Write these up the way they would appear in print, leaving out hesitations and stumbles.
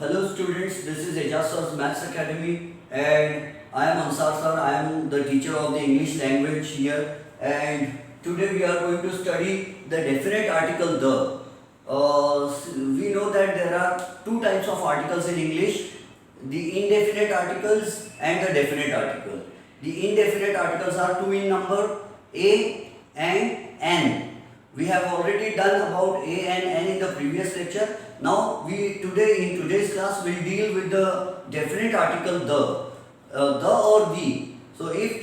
Hello students, this is Ejaz Sir's Maths Academy and I am Ansar Sir. I am the teacher of the English language here, and today we are going to study the definite article the. We know that there are two types of articles in English, the indefinite articles and the definite article. The indefinite articles are two in number, A and N. We have already done about A and N in the previous lecture. Now in today's class we'll deal with the definite article the or the. So if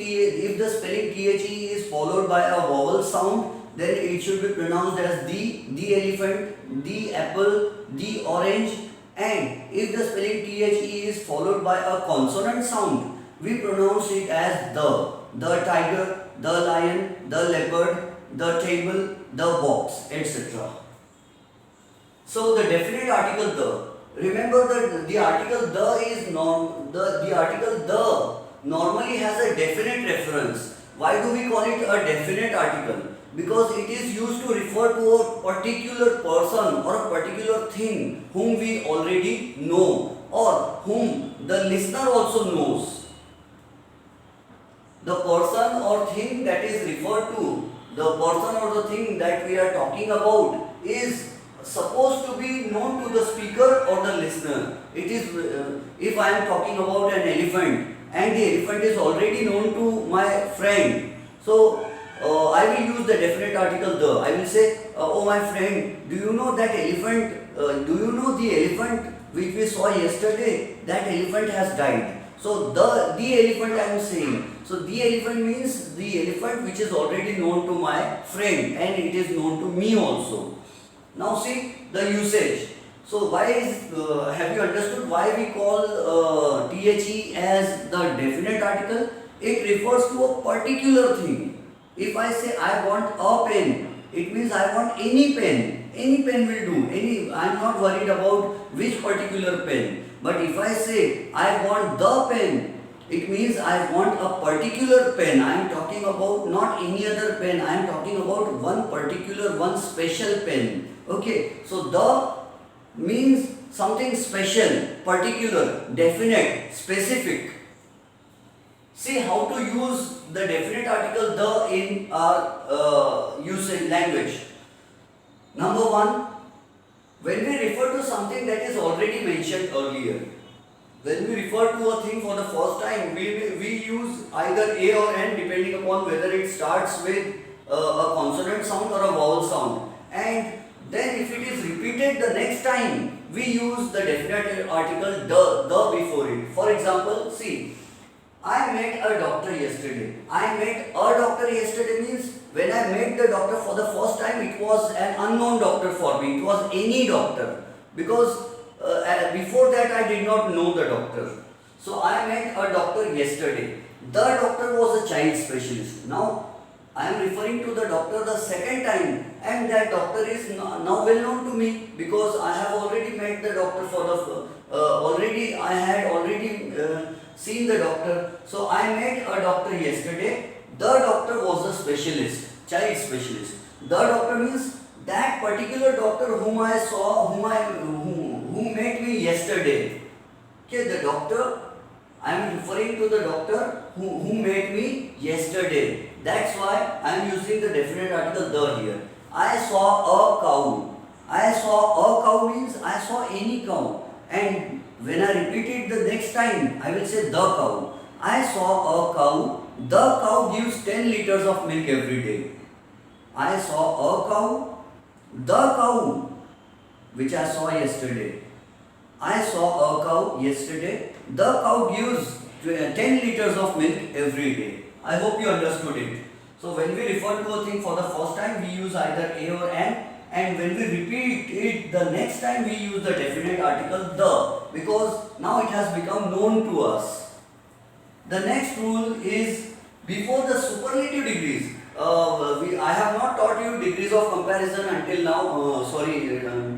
the spelling the is followed by a vowel sound, then it should be pronounced as the elephant, the apple, the orange. And if the spelling the is followed by a consonant sound, we pronounce it as the tiger, the lion, the leopard, the table, the box, etc. So the definite article the. Remember that the article the article the normally has a definite reference. Why do we call it a definite article? Because it is used to refer to a particular person or a particular thing whom we already know or whom the listener also knows. The person or thing that is referred to, the person or the thing that we are talking about is supposed to be known to the speaker or the listener. It is if I am talking about an elephant and the elephant is already known to my friend, so I will use the definite article the. I will say, oh my friend, do you know that elephant? Do you know the elephant which we saw yesterday? That elephant has died. So the elephant I am saying. So the elephant means the elephant which is already known to my friend and it is known to me also. Now see the usage. So why is have you understood why we call the as the definite article? It refers to a particular thing. If I say I want a pen, it means I want any pen. Any pen will do. I am not worried about which particular pen. But if I say I want the pen, it means I want a particular pen. I am talking about not any other pen. I am talking about one special pen. Okay, so the means something special, particular, definite, specific. See how to use the definite article the in our usage language. Number one, when we refer to something that is already mentioned earlier, when we refer to a thing for the first time, we use either A or N depending upon whether it starts with a consonant sound or a vowel sound. And then if it is repeated the next time, we use the definite article the before it. For example, see, I met a doctor yesterday. I met a doctor yesterday means when I met the doctor for the first time, it was an unknown doctor for me. It was any doctor because before that I did not know the doctor. So I met a doctor yesterday. The doctor was a child specialist. Now I am referring to the doctor the second time, and that doctor is now well known to me because I have already met the doctor for the I had already seen the doctor. So I met a doctor yesterday. The doctor was a specialist, child specialist. The doctor means that particular doctor whom I saw, who met me yesterday. Okay, the doctor, I am referring to the doctor who met me yesterday. That's why I am using the definite article the here. I saw a cow. I saw a cow means I saw any cow. And when I repeat it the next time, I will say the cow. I saw a cow. The cow gives 10 liters of milk every day. I saw a cow. The cow which I saw yesterday. I saw a cow yesterday. The cow gives 10 liters of milk every day. I hope you understood it. So when we refer to a thing for the first time, we use either A or N. And when we repeat it the next time, we use the definite article the, because now it has become known to us. The next rule is before the superlative degrees. I have not taught you degrees of comparison until now.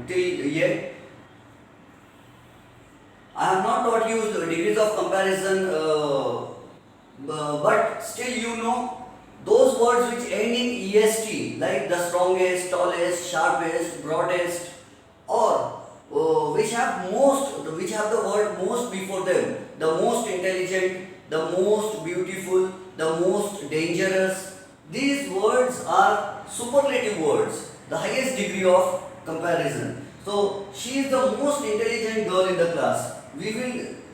Till yet. I have not taught you the degrees of comparison, but still you know those words which end in est, like the strongest, tallest, sharpest, broadest, or which have the word most before them. The most intelligent, the most beautiful, the most dangerous. These words are superlative words, the highest degree of comparison. So she is the most intelligent girl in the class.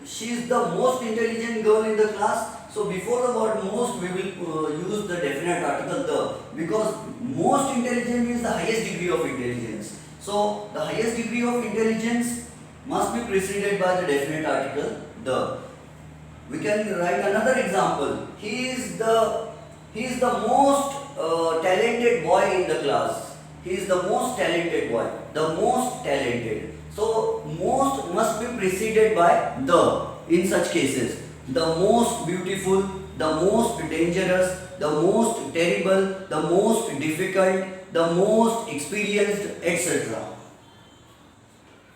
She is the most intelligent girl in the class. So before the word most, we will use the definite article the, because most intelligent means the highest degree of intelligence. So the highest degree of intelligence must be preceded by the definite article the. We can write another example. He is the most talented boy in the class. He is the most talented boy. The most talented. So most must be preceded by the in such cases. The most beautiful, the most dangerous, the most terrible, the most difficult, the most experienced, etc.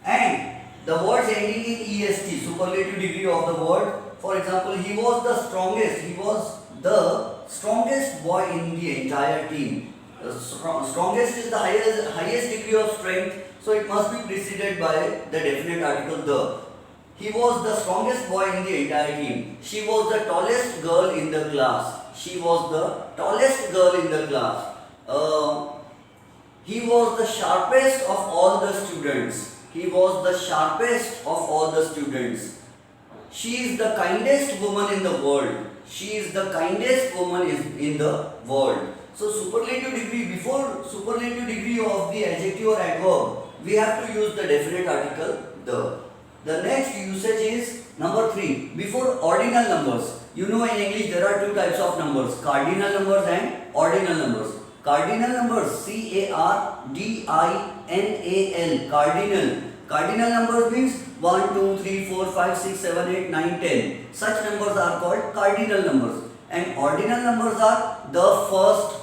And the words ending in est, superlative degree of the word. For example, he was the strongest boy in the entire team. Strongest is the highest degree of strength, so it must be preceded by the definite article the. He was the strongest boy in the entire team. She was the tallest girl in the class. She was the tallest girl in the class. He was the sharpest of all the students. He was the sharpest of all the students. She is the kindest woman in the world. She is the kindest woman in the world. So superlative degree, before superlative degree of the adjective or adverb, we have to use the definite article the. The next usage is number 3. Before ordinal numbers. You know, in English there are two types of numbers, cardinal numbers and ordinal numbers. Cardinal numbers, C-A-R-D-I-N-A-L, cardinal. Cardinal numbers means 1, 2, 3, 4, 5, 6, 7, 8, 9, 10. Such numbers are called cardinal numbers. And ordinal numbers are the first,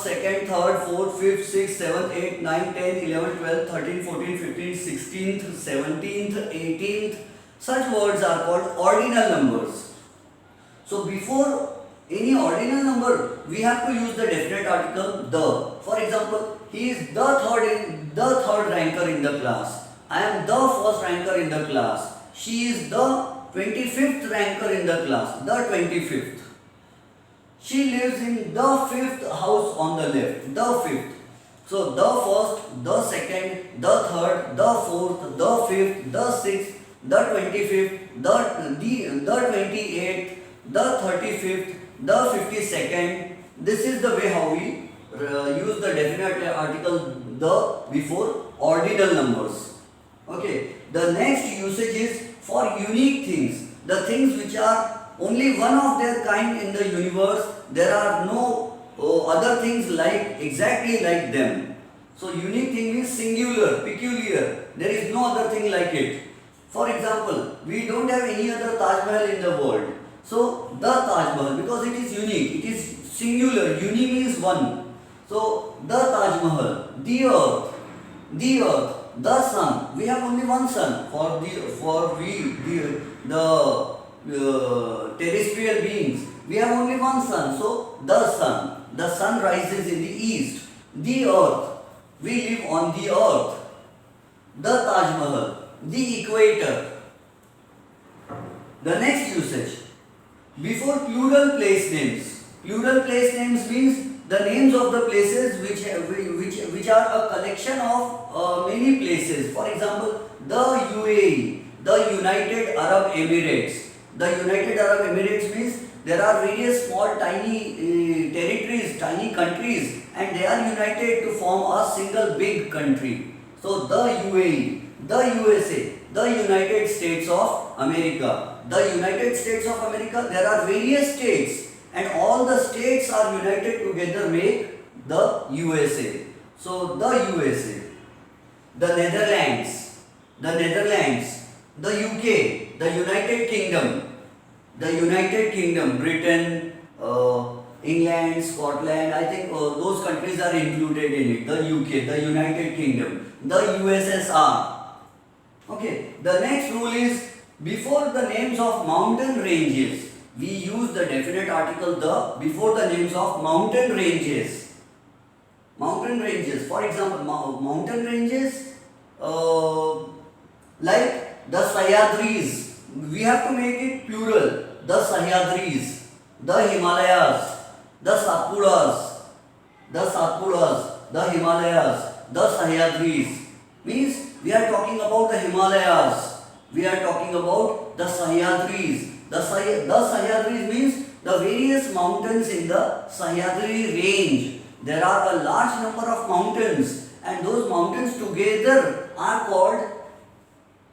second, third, fourth, fifth, sixth, seventh, eighth, ninth, 10th, 11th, 12th, 13th, 14th, 15th, 16th, 17th, 18th. Such words are called ordinal numbers. So before any ordinal number, we have to use the definite article the. For example, he is the third ranker in the class. I am the first ranker in the class. She is the 25th ranker in the class. The 25th. She lives in the 5th house on the left. The 5th. So the first, the second, the third, the fourth, the 5th, the 6th, the 25th, the 28th, the 35th, the 52nd. This is the way how we use the definite article the before ordinal numbers. Okay. The next usage is for unique things. The things which are only one of their kind in the universe. There are no other things like exactly like them. So unique thing means singular, peculiar. There is no other thing like it. For example, we don't have any other Taj Mahal in the world. So the Taj Mahal, because it is unique, it is singular. Unique means one. So the Taj Mahal, the earth, the sun. We have only one sun for the terrestrial beings. We have only one sun. So the sun. The sun rises in the east. The earth. We live on the earth. The Taj Mahal. The equator. The next usage. Before plural place names. Plural place names means the names of the places which are a collection of many places. For example, the UAE, the United Arab Emirates. The United Arab Emirates means there are various small tiny territories, tiny countries, and they are united to form a single big country. So the UAE, the USA, the United States of America. The United States of America, there are various states, and all the states are united together make the USA. So the USA, the Netherlands, the UK, the United Kingdom, Britain, England, Scotland, I think those countries are included in it. The UK, the United Kingdom, the USSR. Okay, the next rule is before the names of mountain ranges, we use the definite article the before the names of mountain ranges. Mountain ranges, for example, mountain ranges, Like the Sahyadris, we have to make it plural. The Sahyadris, the Himalayas, the Satpuras, the Himalayas, the Sahyadris. Means we are talking about the Himalayas. We are talking about the Sahyadris. The Sahyadris means the various mountains in the Sahyadri range. There are a large number of mountains, and those mountains together are called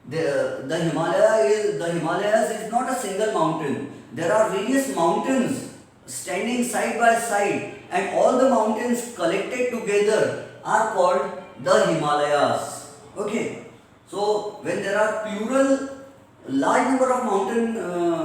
the Himalayas is not a single mountain. There are various mountains standing side by side, and all the mountains collected together are called the Himalayas. Okay. So when there are plural, large number of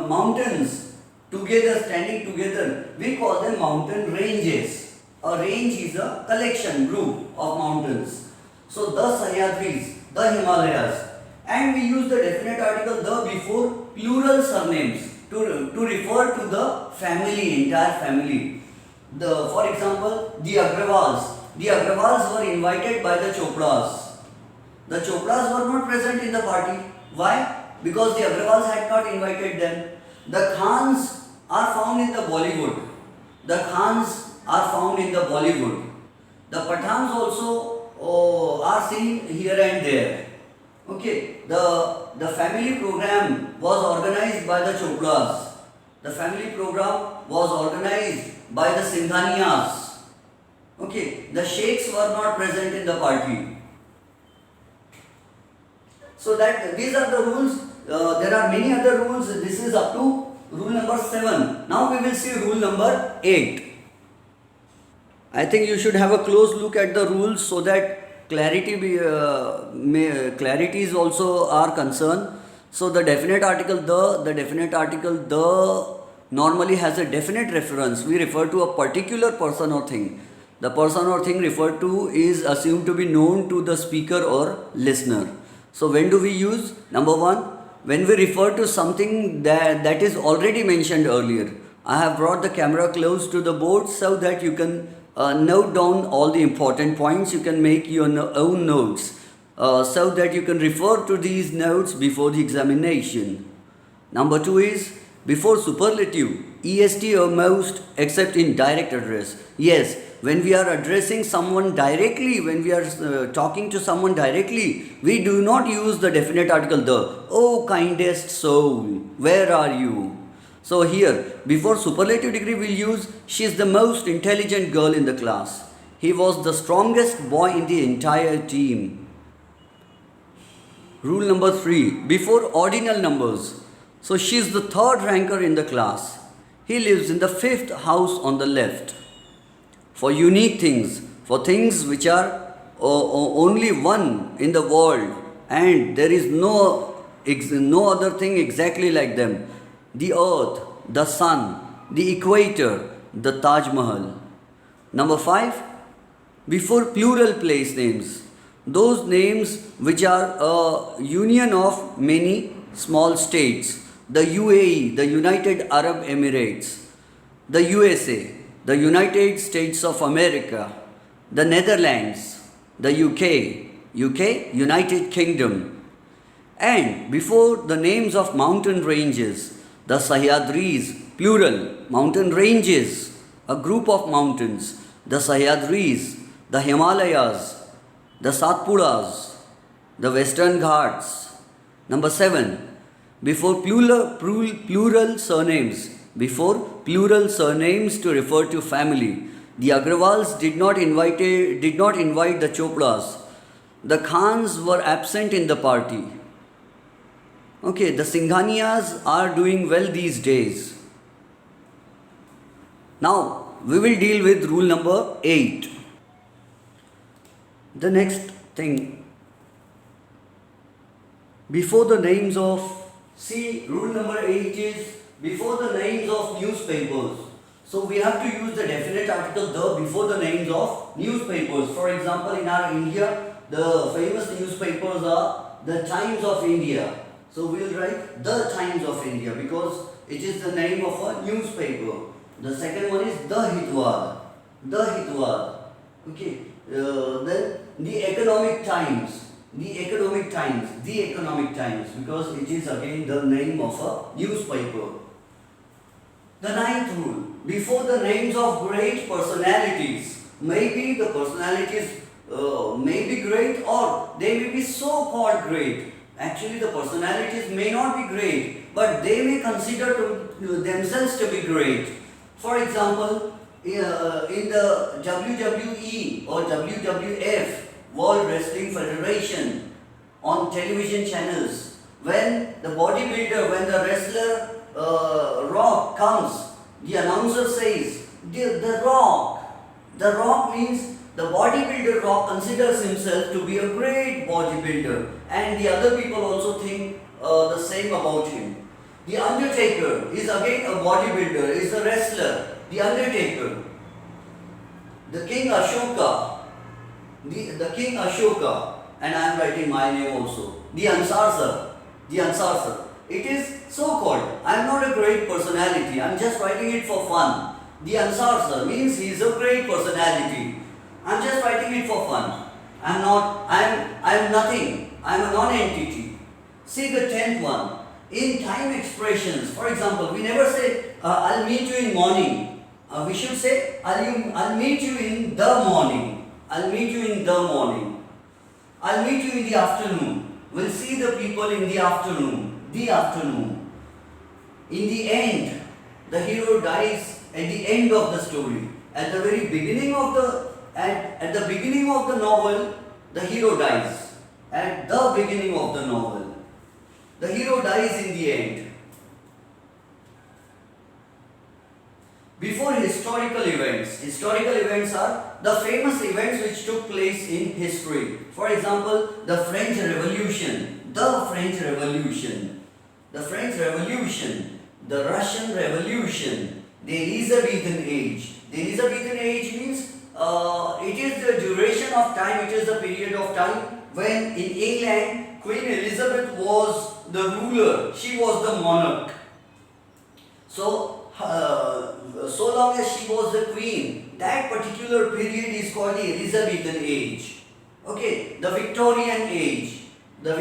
mountains together, standing together, we call them mountain ranges. A range is a collection group of mountains. So the Sahyadris, the Himalayas, and we use the definite article the before plural surnames to refer to the family, entire family. For example, the Agrawals. The Agrawals were invited by the Chopras. The Chopras were not present in the party. Why? Because the Agrawals had not invited them. The Khans are found in the Bollywood. The Khans are found in the Bollywood. The Pathans also are seen here and there. Okay, the family program was organized by the Chopras. The family program was organized by the Singhaniyas. Okay, the Sheikhs were not present in the party. So that these are the rules. There are many other rules. This is up to rule number 7. Now we will see rule number 8. I think you should have a close look at the rules so that clarities also are concerned. So the definite article the normally has a definite reference. We refer to a particular person or thing. The person or thing referred to is assumed to be known to the speaker or listener. So when do we use? Number 1, when we refer to something that is already mentioned earlier. I have brought the camera close to the board so that you can note down all the important points. You can make your own notes so that you can refer to these notes before the examination. Number 2 is before superlative, est or most except in direct address. Yes, when we are addressing someone directly, when we are talking to someone directly, we do not use the definite article the. Oh, kindest soul, where are you? So here, before superlative degree, we'll use she is the most intelligent girl in the class. He was the strongest boy in the entire team. Rule number 3, before ordinal numbers. So she is the 3rd ranker in the class. He lives in the 5th house on the left. For unique things, for things which are only one in the world and there is no other thing exactly like them. The earth, the sun, the equator, the Taj Mahal. Number 5, before plural place names. Those names which are a union of many small states. The UAE, the United Arab Emirates. The USA, the United States of America, the Netherlands, the UK, United Kingdom. And before the names of mountain ranges, the Sahyadris, plural, mountain ranges, a group of mountains, the Sahyadris, the Himalayas, the Satpuras, the Western Ghats. Number 7, before plural surnames, to refer to family. The Agrawals did not invite the Chopras. The Khans were absent in the party. Okay, the Singhaniyas are doing well these days. Now, we will deal with rule number 8. The next thing, before the names of, rule number 8 is before the names of newspapers. So we have to use the definite article the before the names of newspapers. For example, in our India, the famous newspapers are the Times of India. So we will write the Times of India because it is the name of a newspaper. The second one is the Hitwad. Okay. Then the Economic Times. The Economic Times, The Economic Times, because it is again the name of a newspaper. The ninth rule, before the names of great personalities, maybe the personalities may be great or they may be so-called great. Actually, the personalities may not be great, but they may consider to themselves to be great. For example, in the WWE or WWF, World Wrestling Federation, on television channels, when the bodybuilder, when the wrestler Rock comes, the announcer says, the Rock. The Rock means the bodybuilder Rock considers himself to be a great bodybuilder, and the other people also think the same about him. The Undertaker is again a bodybuilder, is a wrestler. The Undertaker. The King Ashoka. The King Ashoka, and I am writing my name also. The Ansarsa. The Ansarsa. It is so called. I am not a great personality. I am just writing it for fun. The Ansarsa means he is a great personality. I am just writing it for fun. I am nothing. I am a non-entity. See the 10th one. In time expressions, for example, we never say, I'll meet you in morning. We should say, I'll meet you in the morning. I'll meet you in the morning. I'll meet you in the afternoon. We'll see the people in the afternoon. The afternoon. In the end, the hero dies at the end of the story. At the very beginning of at the beginning of the novel, the hero dies. At the beginning of the novel, the hero dies in the end. Before historical events are the famous events which took place in history. For example, the French Revolution, the Russian Revolution, the Elizabethan Age. The Elizabethan Age means it is the duration of time, it is the period of time when in England Queen Elizabeth was the ruler, she was the monarch. So, so long as she was the queen, that particular period is called the Elizabethan Age. Okay, the Victorian Age, the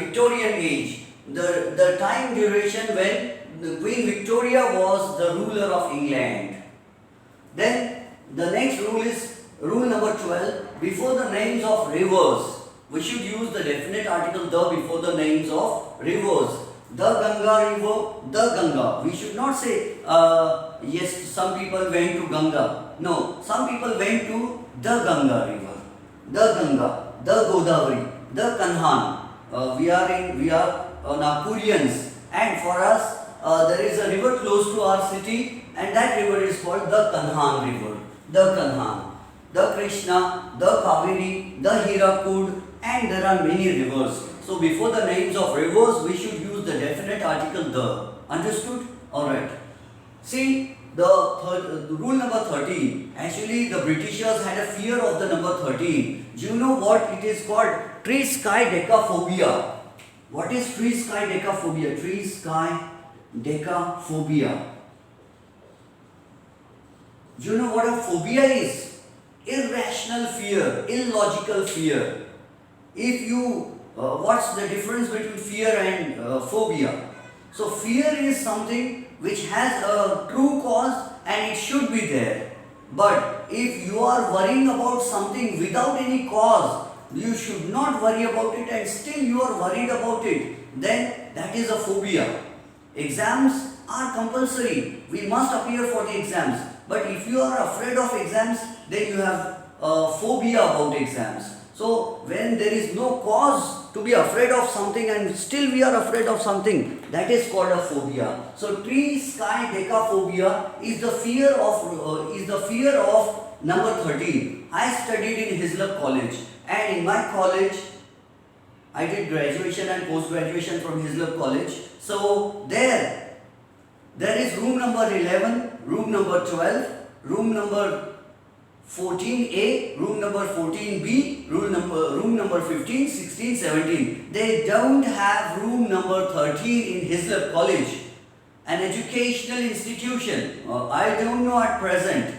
time duration when the Queen Victoria was the ruler of England. Then the next rule is rule number 12. Before the names of rivers, we should use the definite article the before the names of rivers. The Ganga river, the Ganga. We should not say, yes, some people went to Ganga. No, some people went to the Ganga river. The Ganga, the Godavari, the Kanhan. We are Nagpurians, and for us, there is a river close to our city, and that river is called the Kanhan river. The Kanhan, the Krishna, the Kaveri, the Hirakud, and there are many rivers. So before the names of rivers, we should use the definite article the. Understood? Alright. See, the rule number 13. Actually, the Britishers had a fear of the number 13. Do you know what it is called? Triskaidekaphobia. What is triskaidekaphobia? Triskaidekaphobia. Do you know what a phobia is? Irrational fear, illogical fear. If you what's the difference between fear and phobia? So fear is something which has a true cause and it should be there. But if you are worrying about something without any cause, you should not worry about it and still you are worried about it, then that is a phobia. Exams are compulsory. We must appear for the exams. But if you are afraid of exams, then you have a phobia about exams. So when there is no cause to be afraid of something and still we are afraid of something, that is called a phobia. So triskaidekaphobia is the fear of number 13. I studied in Hislop College, and in my college I did graduation and post-graduation from Hislop College. So there is room number 11, room number 12, room number 14A, room number 14B, room number 15, 16, 17. They don't have room number 13 in Hislop College, an educational institution. I don't know at present.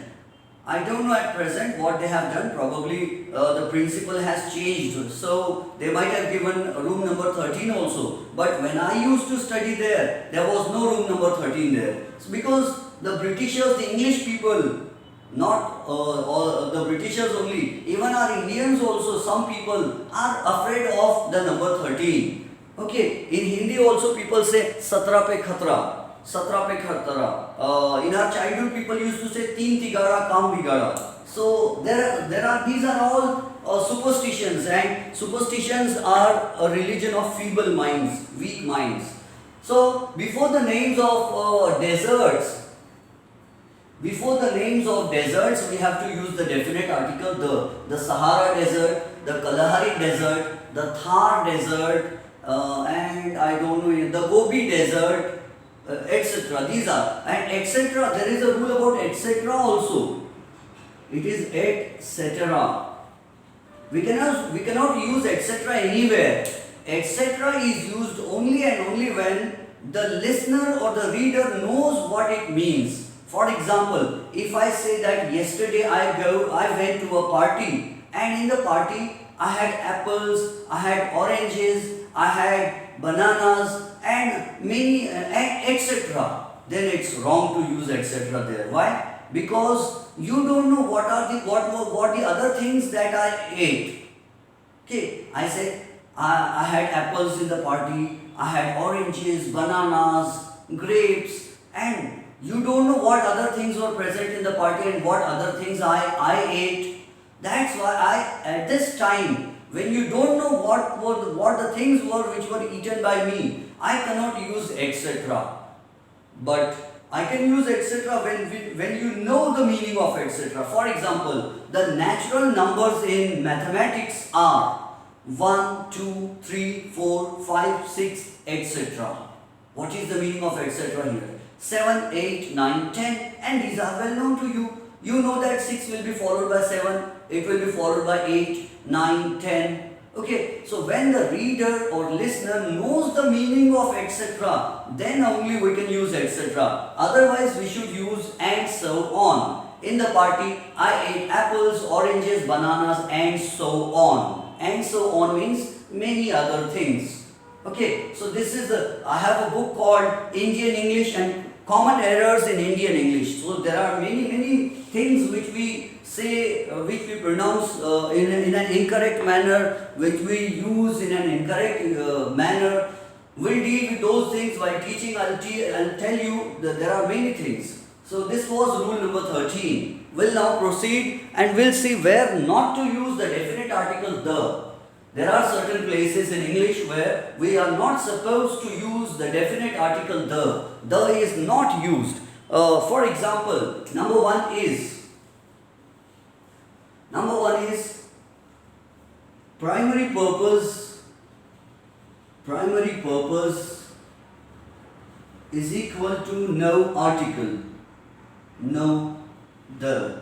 I don't know at present what they have done. Probably the principal has changed. So they might have given room number 13 also. But when I used to study there, there was no room number 13 there. It's because the Britishers, the English people, not all the Britishers only, even our Indians also, some people are afraid of the number 13. Okay, in Hindi also people say Satra pe khatra. Satra pe khatra. In our childhood people used to say Teen tigara kam bigara. So these are all superstitions, and superstitions are a religion of feeble minds, weak minds. So before the names of deserts, before the names of deserts, we have to use the definite article. The Sahara Desert, the Kalahari Desert, the Thar Desert, and I don't know, the Gobi Desert, etc. These are, and etc. There is a rule about etc. also. It is etc. We cannot use etc. anywhere. Etc. is used only and only when the listener or the reader knows what it means. For example, if I say that yesterday I went to a party, and in the party I had apples, I had oranges, I had bananas, and many etc. Then it's wrong to use etc. there. Why? Because you don't know what the other things that I ate. Okay, I said I had apples in the party, I had oranges, bananas, grapes, and you don't know what other things were present in the party and what other things I ate. That's why at this time, when you don't know what the things were which were eaten by me, I cannot use etc. But I can use etc. when you know the meaning of etc. For example, the natural numbers in mathematics are 1, 2, 3, 4, 5, 6, etc. What is the meaning of etc. here? 7, 8, 9, 10, and these are well known to you. You know that 6 will be followed by 7, it will be followed by 8, 9, 10. Okay, so when the reader or listener knows the meaning of etc., then only we can use etc. Otherwise, we should use and so on. In the party, I ate apples, oranges, bananas, and so on. And so on means many other things. Okay, so I have a book called Indian English and Common Errors in Indian English. So there are many things which we say, which we pronounce in an incorrect manner, which we use in an incorrect manner. We'll deal with those things while teaching. I'll tell you that there are many things. So this was rule number 13. We'll now proceed and we'll see where not to use the definite article the. There are certain places in English where we are not supposed to use the definite article the. The is not used. For example, number one is primary purpose. Primary purpose is equal to no article. No the.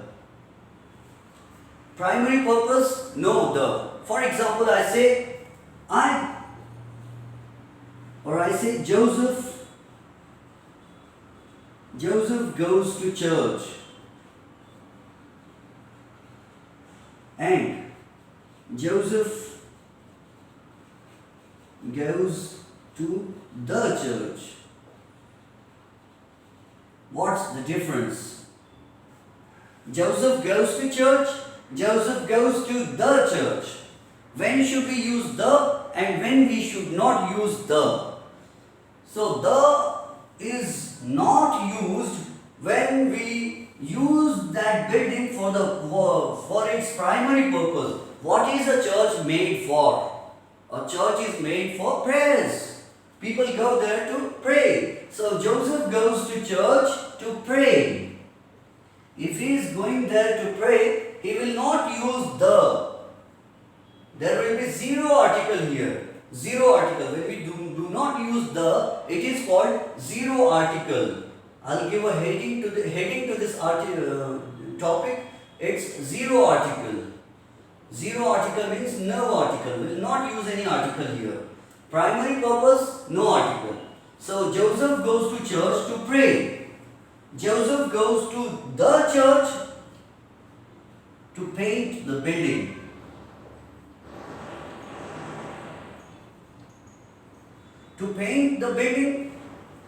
Primary purpose, no the. For example, I say Joseph goes to church, and Joseph goes to the church. What's the difference? Joseph goes to church, Joseph goes to the church. When should we use the and when we should not use the? So the is not used when we use that building for its primary purpose. What is a church made for? A church is made for prayers. People go there to pray. So Joseph goes to church to pray. If he is going there to pray, he will not use the. There will be zero article here. Zero article. When we do not use the, it is called zero article. I'll give a heading to this topic. It's zero article. Zero article means no article. We will not use any article here. Primary purpose, no article. So Joseph goes to church to pray. Joseph goes to the church to paint the building. To paint the building,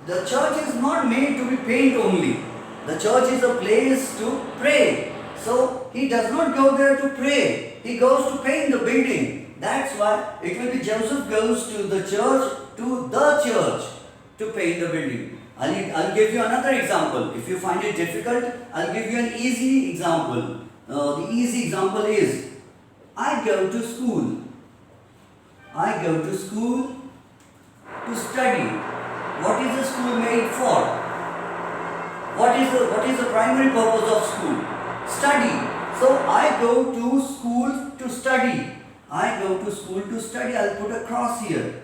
the church is not made to be paint only. The church is a place to pray. So he does not go there to pray. He goes to paint the building. That's why it will be Joseph goes to the church to paint the building. I'll give you another example. If you find it difficult, I'll give you an easy example. The easy example is, I go to school. I go to school to study. What is the school made for? What is the primary purpose of school? Study. So I go to school to study. I go to school to study. I'll put a cross here.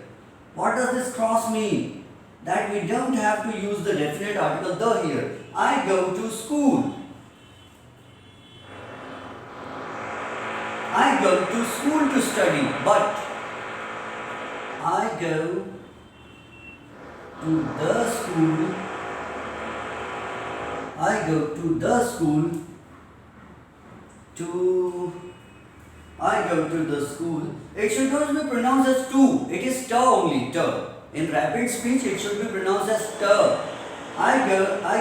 What does this cross mean? That we don't have to use the definite article the here. I go to school. I go to school to study, but I go to the school. I go to the school to I go to the school. It should not be pronounced as to. It is ta only, ta. In rapid speech, it should be pronounced as ta. I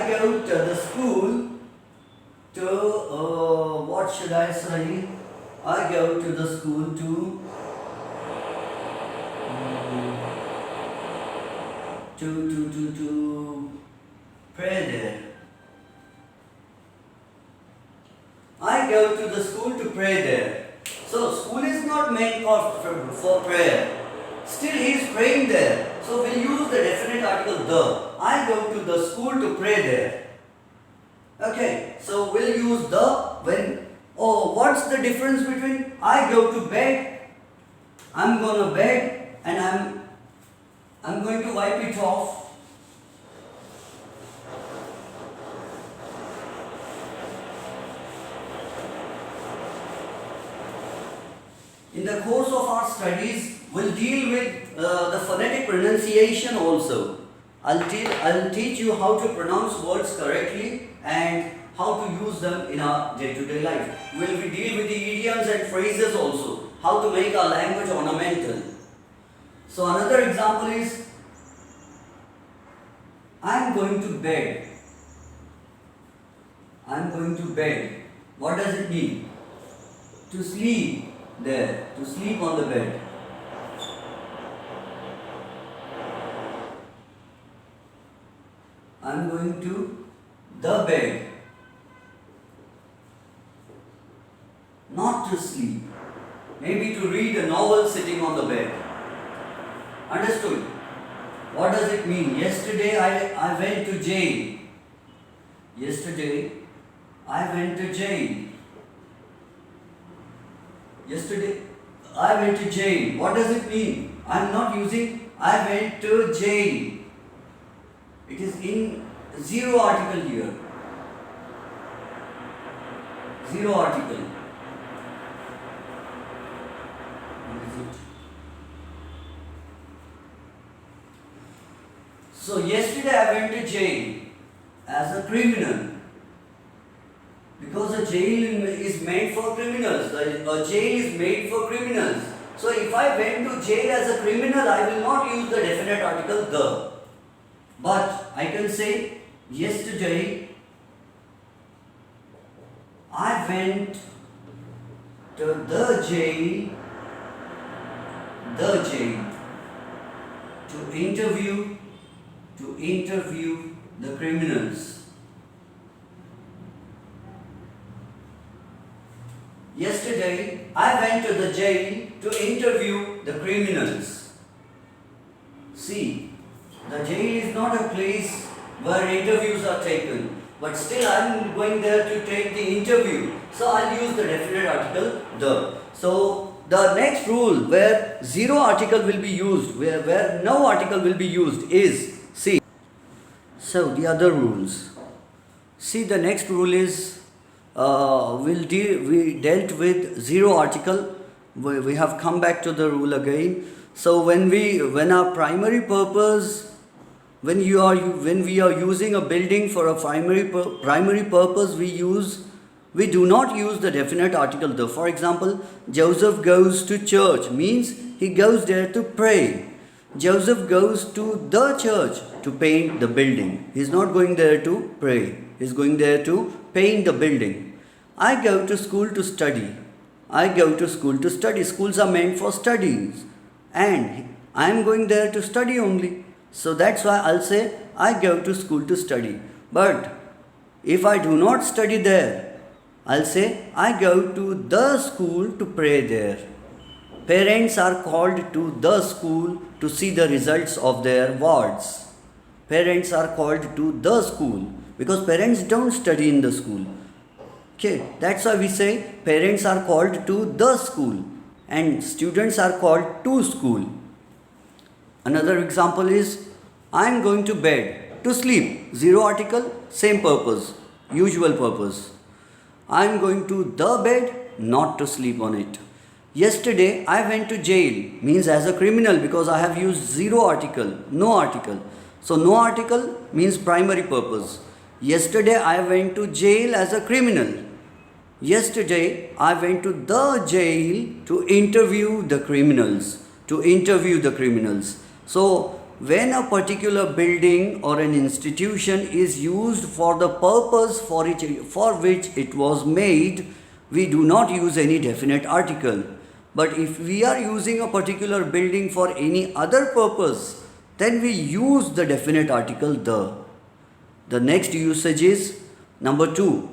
go to the school to, what should I say? I go to the school to pray there. I go to the school to pray there. So school is not meant for prayer. Still he is praying there. So we'll use the definite article the. I go to the school to pray there. Okay, so we'll use the when. Oh, what's the difference between I go to bed, I'm gonna bed, and I'm going to wipe it off. In the course of our studies, we'll deal with the phonetic pronunciation also. I'll teach you how to pronounce words correctly and how to use them in our day-to-day life. We'll deal with the idioms and phrases also, how to make our language ornamental. So another example is, I'm going to bed. I'm going to bed. What does it mean? To sleep there, to sleep on the bed. I'm going to the bed. Not to sleep. Maybe to read a novel sitting on the bed. Understood? What does it mean? Yesterday I went to jail. Yesterday I went to jail. Yesterday I went to jail. What does it mean? I am not using I went to jail. It is in zero article here. Zero article. What is it? So yesterday I went to jail as a criminal. Because a jail is made for criminals. A jail is made for criminals. So if I went to jail as a criminal, I will not use the definite article the. But I can say, yesterday I went to the jail, to interview the criminals. Yesterday, I went to the jail to interview the criminals. See, the jail is not a place where interviews are taken, but still I am going there to take the interview. So I'll use the definite article the. So the next rule where zero article will be used, where no article will be used is, see. So the other rules. See, the next rule is we dealt with zero article. We have come back to the rule again. So when our primary purpose, when we are using a building for a primary purpose, we use we do not use the definite article the. For example, Joseph goes to church means he goes there to pray. Joseph goes to the church to paint the building. He's not going there to pray. He's going there to paint the building. I go to school to study. I go to school to study. Schools are meant for studies. And I am going there to study only. So that's why I'll say I go to school to study. But if I do not study there, I'll say I go to the school to pray there. Parents are called to the school to see the results of their wards. Parents are called to the school because parents don't study in the school. Okay, that's why we say parents are called to the school and students are called to school. Another example is I am going to bed to sleep. Zero article, same purpose, usual purpose. I am going to the bed, not to sleep on it. Yesterday I went to jail means as a criminal because I have used zero article, no article. So no article means primary purpose. Yesterday I went to jail as a criminal. Yesterday I went to the jail to interview the criminals. So when a particular building or an institution is used for the purpose for which it was made, we do not use any definite article. But if we are using a particular building for any other purpose, then we use the definite article the. The next usage is number 2.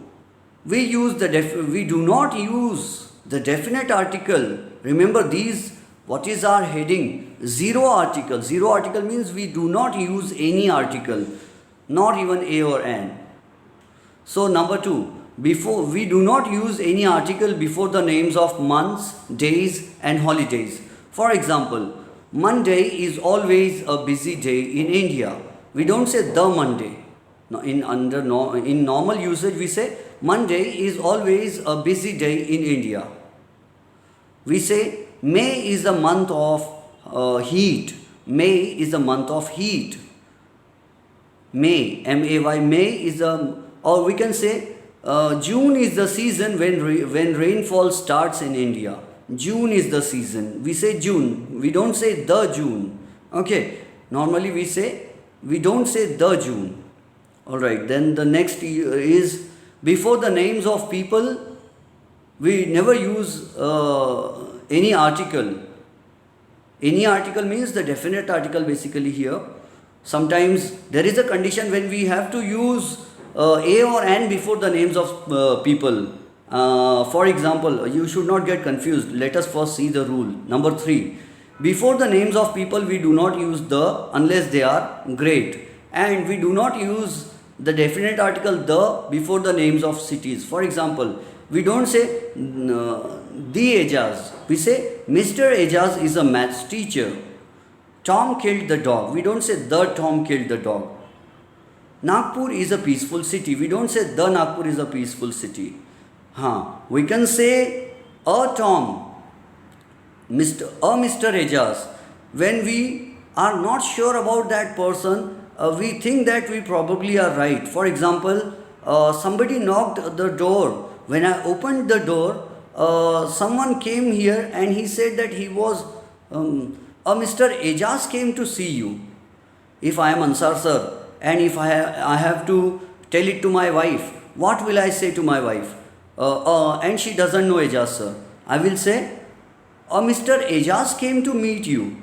We do not use the definite article. Remember these, what is our heading? Zero article. Zero article means we do not use any article, not even a or an. So number 2, we do not use any article before the names of months, days and holidays. For example, Monday is always a busy day in India. We don't say the Monday. In normal usage we say Monday is always a busy day in India. We say May is the month of heat. May is the month of heat. May, M-A-Y, May is or we can say June is the season when rainfall starts in India. June is the season. We say June. We don't say the June. Okay. Normally we don't say the June. Alright. Then the next is before the names of people, we never use any article. Any article means the definite article basically here. Sometimes there is a condition when we have to use a or an before the names of people. For example, you should not get confused. Let us first see the rule. Number 3. Before the names of people, we do not use the unless they are great. And we do not use the definite article the before the names of cities. For example, we don't say the Ejaz. We say Mr. Ejaz is a maths teacher. Tom killed the dog. We don't say the Tom killed the dog. Nagpur is a peaceful city. We don't say the Nagpur is a peaceful city. We can say a Tom, Mr. Ejaz. When we are not sure about that person, we think that we probably are right. For example, somebody knocked the door. When I opened the door, someone came here and he said that he was a Mr. Ejaz came to see you. If I am Ansar sir and if I have to tell it to my wife, what will I say to my wife? And she doesn't know Ejaz sir. I will say, Mr. Ejaz came to meet you.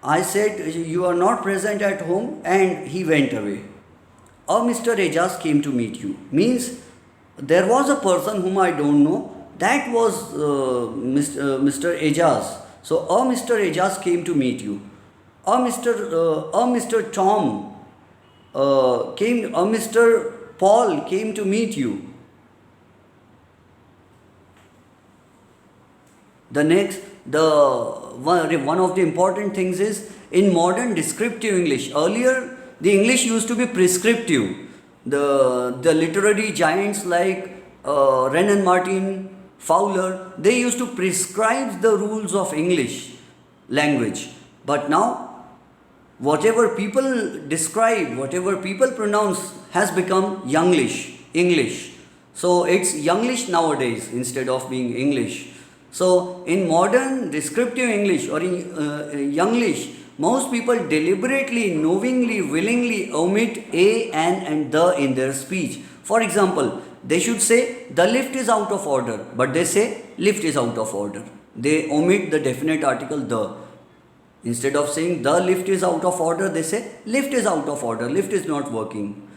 I said, you are not present at home and he went away. Mr. Ejaz came to meet you. Means there was a person whom I don't know. That was Mr. Ejaz. So, Mr. Ejaz came to meet you. Mr. Tom Mr. Paul came to meet you. The next, one of the important things is in modern descriptive English. Earlier, the English used to be prescriptive. The literary giants like Renan Martin, Fowler, they used to prescribe the rules of English language. But now, whatever people describe, whatever people pronounce has become Younglish, English. So it's Younglish nowadays instead of being English. So in modern descriptive English or in Younglish, most people deliberately, knowingly, willingly omit a, an, and the in their speech. For example, they should say the lift is out of order, but they say lift is out of order. They omit the definite article the. Instead of saying the lift is out of order, they say lift is out of order, lift is not working.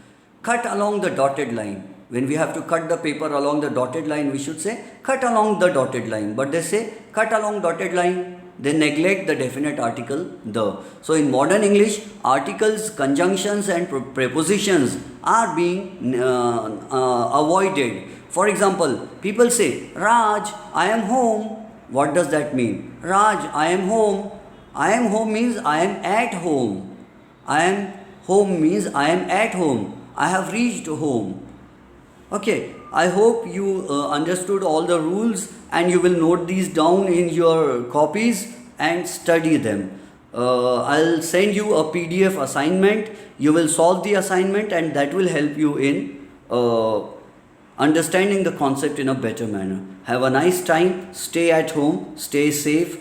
Cut along the dotted line. When we have to cut the paper along the dotted line, we should say cut along the dotted line. But they say cut along dotted line. They neglect the definite article the. So in modern English, articles, conjunctions and prepositions are being avoided. For example, people say, Raj, I am home. What does that mean? Raj, I am home. I am home means I am at home. I am home means I am at home. I have reached home. Okay, I hope you understood all the rules and you will note these down in your copies and study them. I'll send you a PDF assignment. You will solve the assignment and that will help you in understanding the concept in a better manner. Have a nice time. Stay at home. Stay safe.